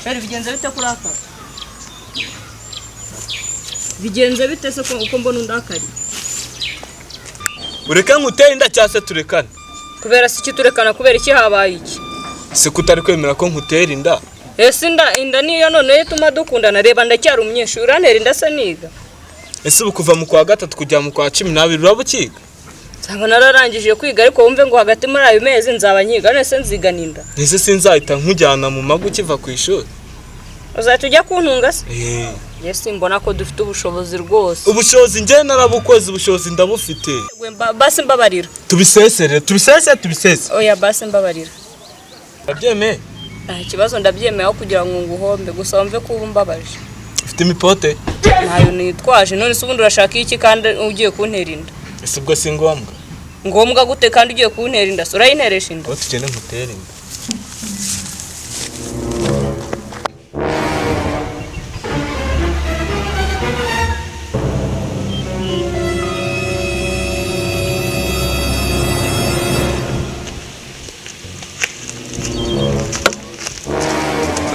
Shari bigenze bite kuraka? Bigenze bite se uko mbona undakari? Ureka nkutera inda cyase turekana. Kubera siki turekana kubera iki habaye iki? Se kutari kwemera ko nkutera inda. Ese inda niyo none yituma dukundana reba ndacyari umunyeshuri urantera inda se niga. Ese bukuva mu kwa gatatu kujya mu kwa 12 urabukiga? Sanga nararangije kwiga ariko wumve ngo hagati muri ayo mezi nzaba nyiga nese nziganinda. Ese sinzahita nkujyana mu magu kiva ku ishuri. Uzatujya kuntunga se? Yes mbona ko dufite ubushobozi rwose. Ubushobozi nge narabukoze ubushobozi ndabufite. Basi mbabarira. Tubisese. Oya basi mbabarira. Ndabyemeye. Ikibazo ndabyemeye kugira ngo nguhombe gusa wumve ko ubumbabaje. Ufite imipote? Ntayo nitwaje none se ubundi urashaka iki kandi ugiye kuntera inda? Ese ubwo si ngombwa. Ngombwa gute kandi ugiye kuntera inda? Sura yinteresha inda. Aho tugende nkutera inda.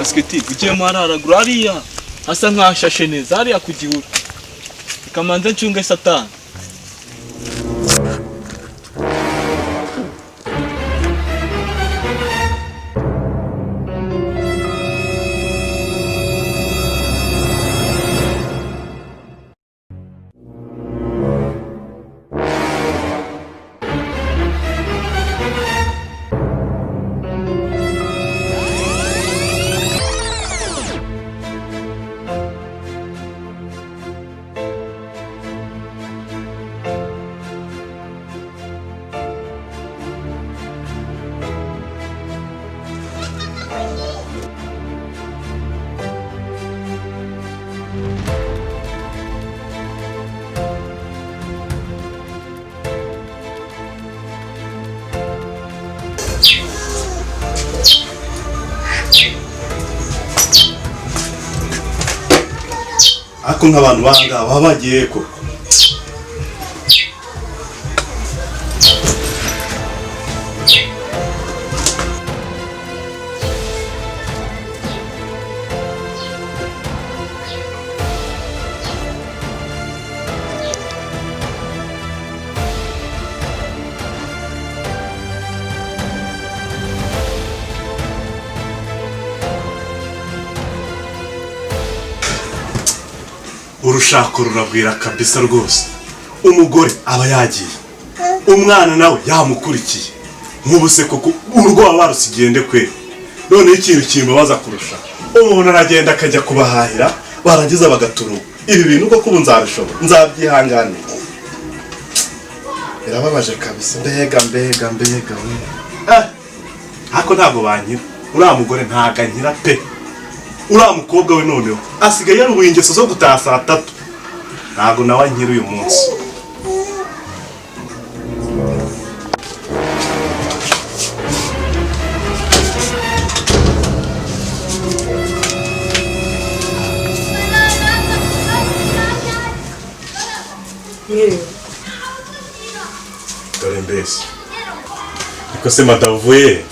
Asketi ugiye mararagura ariya asa nkashashe neza ariya kugihura kamanze ncunge satani Ako nk'abantu banga babagiye ko urushako rurabwira kabisa rwose umugore aba yagiye umwana nawe yamukurikiye nk'ubuse koko urugo abarusigende kwe none ikintu kimbabaza kurusha umuntu aragenda akajya kubahahira barangiza bagaturu ibi bintu koko nzabishobora nzabyihanganira birababaje kabisa mbega we hako ntabwo banyira uriya mugore ntagankira pe uriya mukobwa we noneho asigaye yarubuye ingeso zo gutaha saa 3 ntabwo nawe nkiri uyu munsi dore mbese niko se madavuye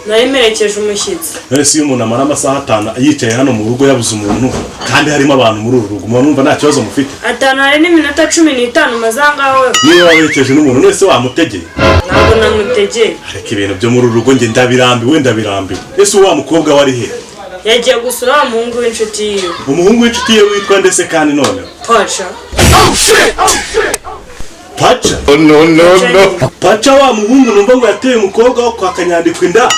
Narimerekeje umushyitsi. Nese iyo umuntu amara amasaha 5 yicaye hano mu rugo yabuze umuntu kandi harimo abantu muri uru rugo numva nta kibazo mufite. Atanu hari n'iminota 15 mazangawe. Niyo waberekeje n'umuntu nese wamutegeye. Ntabwo namutegeye. Ariko ibintu byo muri uru rugo nge ndabirambiwe. Ese wa mukobwa wari he? Yagiye gusura umuhungu w'inshuti yiwe. Umuhungu w'inshuti yiwe witwa ndese kandi none. Pacha. Oh shit. Pacha? Oh, no. Pacha wa muhungu numva ngo yateye umukobwa wo kwa Kanyandikwa inda.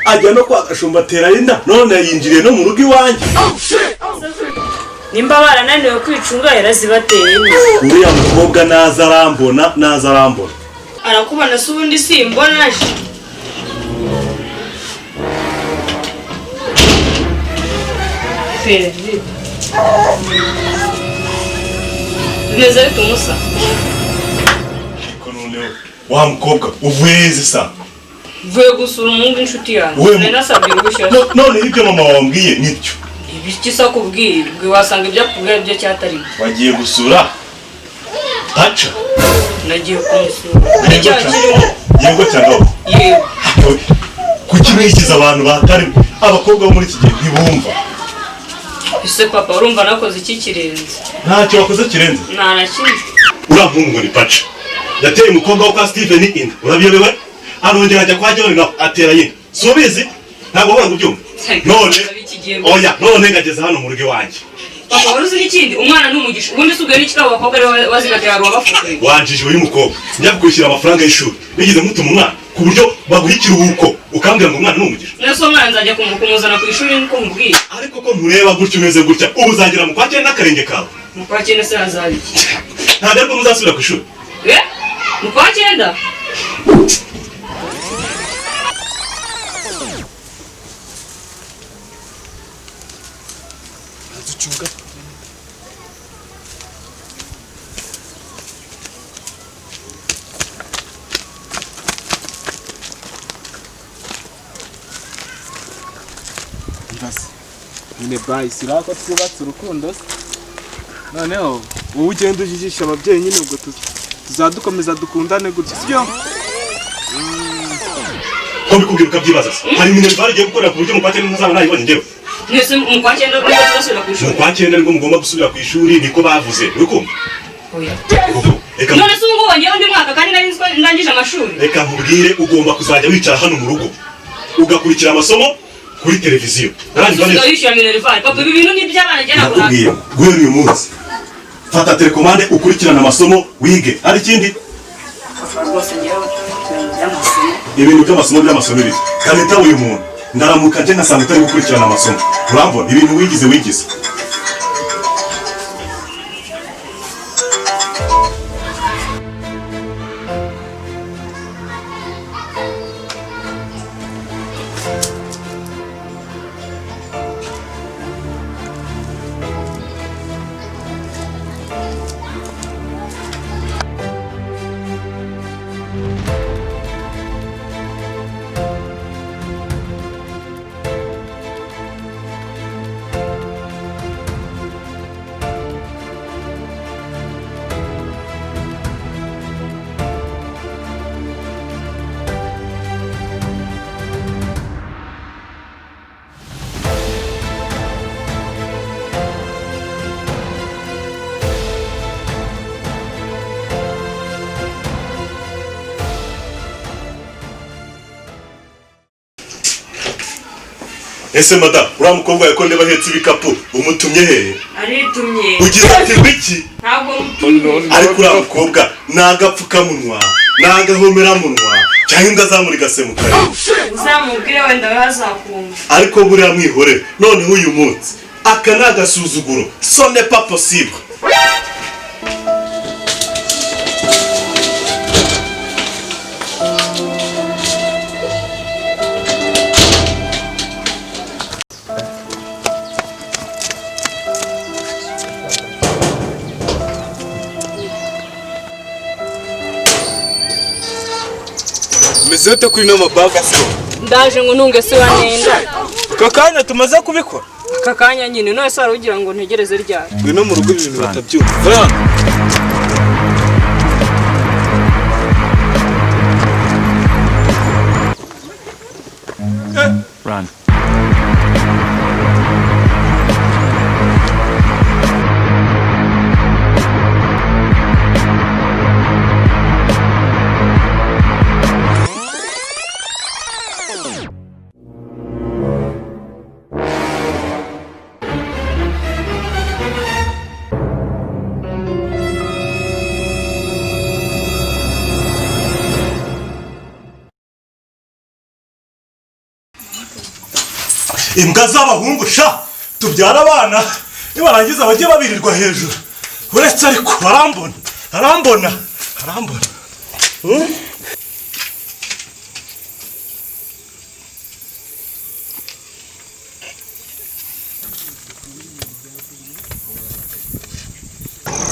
Ajya no kwa Gashumba atera inda none yinjiriye no mu rugo iwanjye. Nimba barananiwe kwicunga yarazibateye inda. Uriya mukobwa naza arambona. Arakubona se ubundi simbona aje. Ferdi. Neza bitumusa. Ariko none wa mukobwa uveze sa. Vuye gusura umuhungu inshuti yanjye. Nena sabye gushyira. None ibyo mama wambwiye nityo. Ibikisa kubwira, wasanga ibyo kubwira byo cyatari. Wagiye gusura Pacha. Nagiye kumusura. Ni cyakirimo. Yego cyangwa. Yego. Kuki mwikiza abantu batari abakobwa bo muri iki gihe ntibumva. ese papa urumva nakoze iki kirenze? ntacyo wakoze kirenze. Nta na kimwe. Urampumva ngo ni paca yateye umukobwa wo kwa Steven inda urabiyobewe arongera ajya kwa John nawe atera yinda subizi ntabwo wanga ubyumva none oya none ngageze hano mu rugo iwanjye. Papa waruzi n'ikindi umwana n'umugisha ubundi sugaye n'ikikabo bakobwa ari wazigatera rubafuke wanjije uyu mukobwa njya kwishyura amafaranga y'ishuri bigize mutuma umwana ku buryo baguha ikiruhuko ukambwira ngo umwana n'umugisha. nese umwana nzajya kumuzana ku ishuri niko mubwiye. Ariko ko mureba gutyo umeze gutya ubu uzagira mu kwakira n'akarenge kawe. Mu kwa cyenda se hazabiki? Ntabwo ariko muzasubira ku ishuri. Mu kwa cyenda? Azuchunga. Nyine bahise urako twubatse urukundo noneho wowe ugenda ujijisha ababyeyi nyine ubwo tuzadukomeza dukundane gutya sibyo? Ko bikubwira ukabyibaza se hari ibintu barigiye gukora ku buryo mu kwakira ntazaba nayibonye njyewe. Nese mu kwa cyenda rwo tuzasubira ku ishuri. Mu kwakira nibwo mugomba gusubira ku ishuri niko bavuze urukumva. Oya. None se ngo wongewe undi mwaka kandi nari ndangije amashuri. Reka nkubwire ugomba kuzajya wicara hano mu rugo ugakurikira amasomo kuri televiziyo. Yishyura minerval. Papa ibi bintu ni by'abana njye nabona. Nakubwiye guhera uyu munsi fata telekomande ukurikirana amasomo wige. Hari ikindi? Ibintu by'amasomo ibiki kaneta uyu muntu ndaramuka nje nkasanga utari gukurikirana amasomo urambona ibintu wigize. Ese mada uriya mukobwa yakonde bahetse ibikapu umutumye hehe? Aritumye. Ugize ati wiki? Ntabwo mutumye. Ariko uriya mukobwa nagapfukamunwa nagahomeраmunwa cyangwa imbwa zamurigase mu kare. Uzamubwire wenda bazakumva. Ariko buriya mwihore noneho uyu munsi aka nagasuzuguro ce n'est pas possible. Mezete kuri n'amabaga se. Ndaje ngo ntunge se wanenda. Kakanya tumaze kubikora. Kakanya nyine none se arugira ngo ntegereze ryari. Ngwino mu rugo ibintu batabyumva. Run. Imbwa z'abahungu sha tubyara abana nibarangiza bajye babirirwa hejuru uretse ariko arambona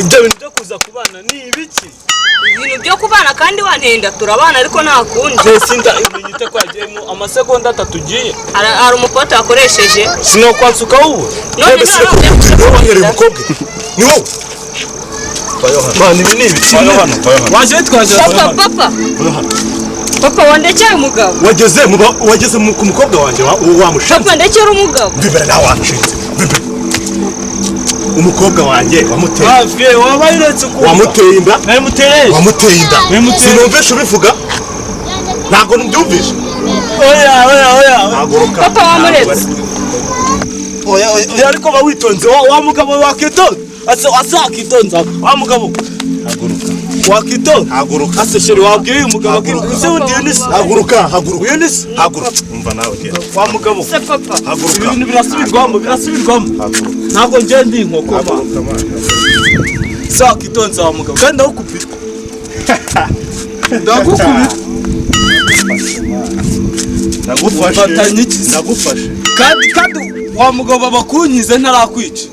Ibyo bintu byo kuza kubana ni ibiki? Ibintu byo kubana kandi wantenda turabana ariko nta kundi. Sinda ibinyite kwagiyemo amasegonda 3 ugiye. Hari umupota wakoresheje. Sino kwatsuka ubu. None se wowe mukobwa ni wowe. Bana ibi ni ibiki Waje twaje. Papa wandekera umugabo. Wageze ku mukobwa wanjye wamushaka. Papa ndekera umugabo. Bibere nawe wacitse. umukobwa wanjye wamuteye hafi wabayiretse ku wamuteye inda namuteye wamuteye inda sinumvishe ubivuga ntabwo ndyumvishe oya haguruka papa wamuretse oya ariko bawitonze wa mugabo wakitonze asa akitonze wa mugabo haguruka wakitonze haguruka ase sheri wabwiye umugabo akiri undi Eunice haguruka haguruka Eunice haguruka umva nawe genda wa mugabo se papa haguruka ibintu birasubirwamo ntabwo ngiye ndi inkoko ma sa akitonze wa mugabo kandi ndagukubita nagufashe kandi wa mugabo bakunyize ntarakwica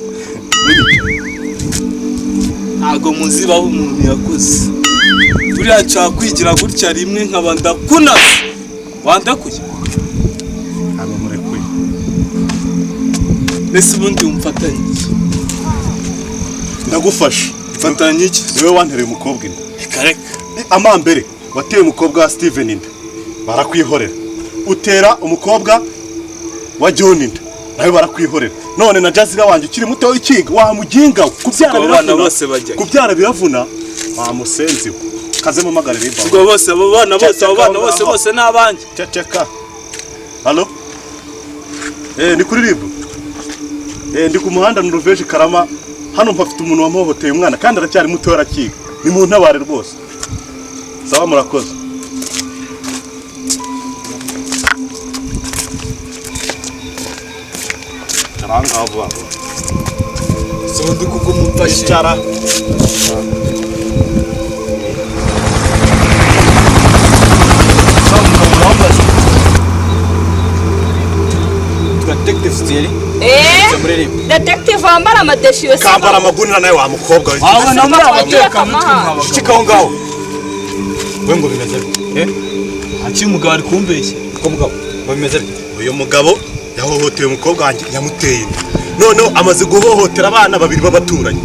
ntabwo muzibaho umuntu yakoze buriya cyakwigira gutya rimwe nkaba ndakunaze wandakuye ntabwo murekuye ese ubundi umfatanye iki ndagufashe mfatanye iki niwe wantereye umukobwa inda reka amambere wateye umukobwa wa Steven inda barakwihorera utera umukobwa wa John inda nawe barakwihorera none na Jazira wanjye ukiri muto w'ikiga wamuginga kubyara biravuna wamusenziwe kaze mu magarire imbaho ubwo bose abo bana bose n'abanjye ceceka halo ni kuri ribu ndi ku muhanda Noruveje Karama hano mpafite umuntu wamuhohoteye umwana kandi aracyari muto arakiga ni mu ntabare rwose sawa murakoze taranga abo sondi kuko mumfashe cyara detective wambara amadeshi yose kambara amagunira nawe wa mukobwa aba namura abateka mutwe kikaho ngaho we ngo bimeze bite aki umugabo ari kumbeshya ko mugabo ngo bimeze bite uyu mugabo yahohoteye umukobwa wanjye yamuteye inda noneho amaze guhohotera abana babiri b'abaturanyi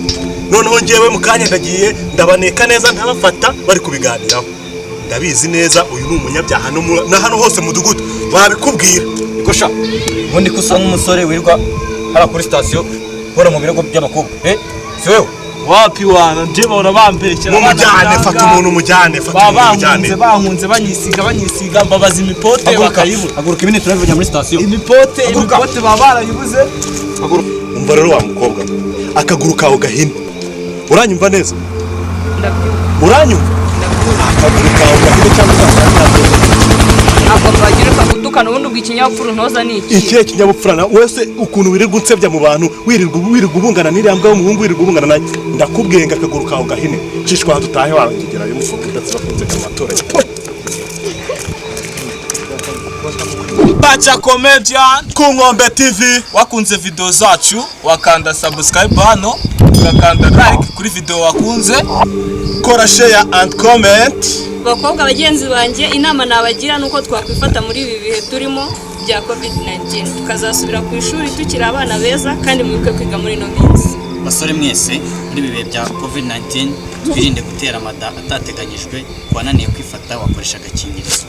noneho ngewe mu kanya ndagiye ndabaneka neza ntabafata bari kubiganiraho ndabizi neza uyu ni umunyabyaha na hano hose mudugudu babikubwira niko sha ubundi ko usa nk'umusore wirwa hara kuri station hora mu birego by'abakobwa si wewe wapi wana nje bahora bambeshya mumujyane fata umuntu umujyane bahunze banyisiga mbabaza imipote bakayibura haguruka ibindi turabivugira muri station imipote baba barayibuze umva rero wa mukobwa akaguru kawe gahina uranyumva neza uranyumva akaguru kawe gahina cyangwa ntabwo bagira ukagutukana ubundi ubw'ikinyabupfura ntoza ni iki ikihe kinyabupfura wese ukuntu wirirwa unsebya mu bantu wirirwa ubungana n'iriya mbwa y'umuhungu wirirwa ubungana nayo ndakubwiye ngo akaguru kawe gahine cishwa hantu utahe wakigerayo umukobwa ndetse bakunze amatora Bacha Comedian ku Ngombe TV wakunze video zacu wakanda subscribe hano ugakanda like kuri video wakunze kora share and comment bakobwa bagenzi banjye inama nabagira nuko twakwifata muri ibi bihe turimo bya COVID-19 tukazasubira ku ishuri tukiri abana beza kandi mwibuke kwiga muri no minsi basore mwese muri ibi bihe bya COVID-19 twirinde gutera amada atateganyijwe wananiye kwifata wakoresha agakingirizo